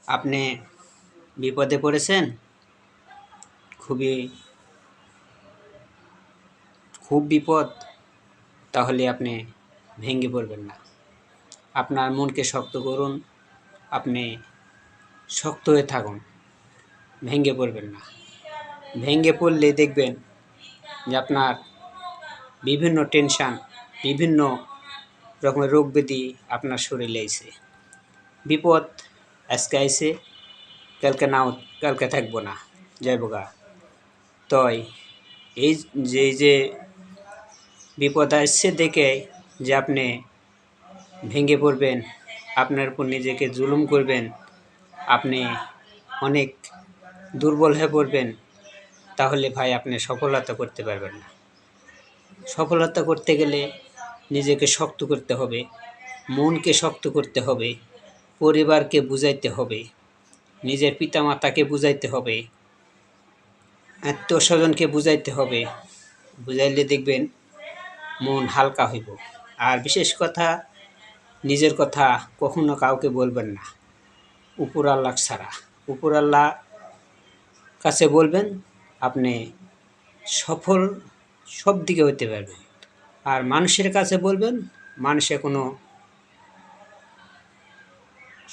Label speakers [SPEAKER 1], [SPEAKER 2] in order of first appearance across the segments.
[SPEAKER 1] আপনি বিপদে পড়েছেন, খুব বিপদ, তাহলে আপনি ভেঙে পড়বেন না। আপনার মনকে শক্ত করুন, আপনি শক্ত হয়ে থাকুন, ভেঙে পড়বেন না। ভেঙে পড়লে দেখবেন যে আপনার বিভিন্ন টেনশান, বিভিন্ন রকমের রোগ ব্যাধি আপনার শরীরে আইছে। বিপদ আজকে আইছে, কালকে নাও, কালকে থাকবো না, যাইব গা। তাই এই যে বিপদ আসছে দেখে যে আপনি ভেঙে পড়বেন, আপনার উপর নিজেকে জুলুম করবেন, আপনি অনেক দুর্বল হয়ে পড়বেন, তাহলে ভাই আপনি সফলতা করতে পারবেন না। সফলতা করতে গেলে নিজেকে শক্ত করতে হবে, মনকে শক্ত করতে হবে, পরিবারকে বুঝাইতে হবে, নিজের পিতামাতাকে বুঝাইতে হবে, আত্মীয় স্বজনকে বুঝাইতে হবে। বুঝাইলে দেখবেন মন হালকা হইব। আর বিশেষ কথা, নিজের কথা কখনো কাউকে বলবেন না উপর আল্লাহ ছাড়া। উপর আল্লাহ কাছে বলবেন, আপনি সফল সব দিকে হইতে পারবেন। আর মানুষের কাছে বলবেন, মানুষে কোনো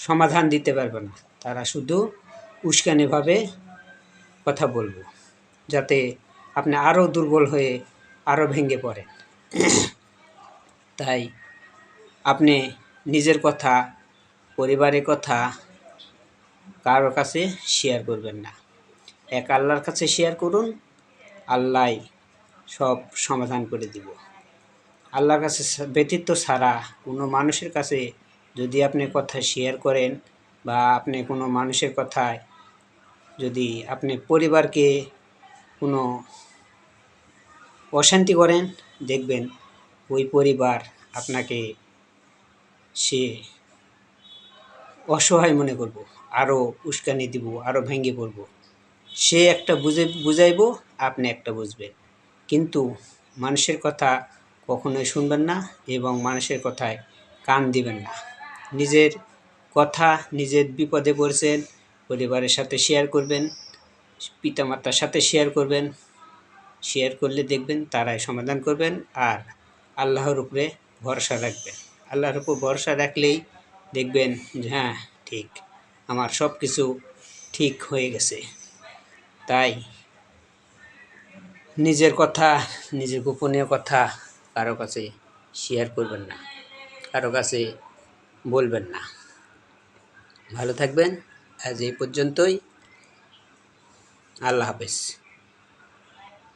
[SPEAKER 1] সমাধান দিতে পারবে না, তারা শুধু উস্কানিভাবে কথা বলবো, যাতে আপনি আরও দুর্বল হয়ে আরও ভেঙে পড়েন। তাই আপনি নিজের কথা, পরিবারের কথা কারোর কাছে শেয়ার করবেন না। এক আল্লাহর কাছে শেয়ার করুন, আল্লাহ সব সমাধান করে দিব। আল্লাহর কাছে ব্যতীত ছাড়া কোনো মানুষের কাছে যদি আপনি কথা শেয়ার করেন, বা আপনি কোনো মানুষের কথায় যদি আপনি পরিবারকে কোনো অশান্তি করেন, দেখবেন ওই পরিবার আপনাকে সে অসহায় মনে করব, আরও উস্কানি দিব, আরও ভেঙে পড়ব। সে একটা বুঝাইব, আপনি একটা বুঝবেন, কিন্তু মানুষের কথা কখনোই শুনবেন না এবং মানুষের কথায় কান দিবেন না। নিজের কথা, নিজের বিপদে পড়ছেন, পরিবারের সাথে শেয়ার করবেন, পিতামাতার সাথে শেয়ার করবেন। শেয়ার করলে দেখবেন তারাই সমাধান করবেন। আর আল্লাহর উপরে ভরসা রাখবেন। আল্লাহর উপর ভরসা রাখলেই দেখবেন যে হ্যাঁ, ঠিক, আমার সব কিছু ঠিক হয়ে গেছে। তাই নিজের কথা, নিজের গোপনীয় কথা কারো কাছে শেয়ার করবেন না, কারো কাছে বলবেন না। ভালো থাকবেন। আজ এই পর্যন্তই। আল্লাহ হাফেজ।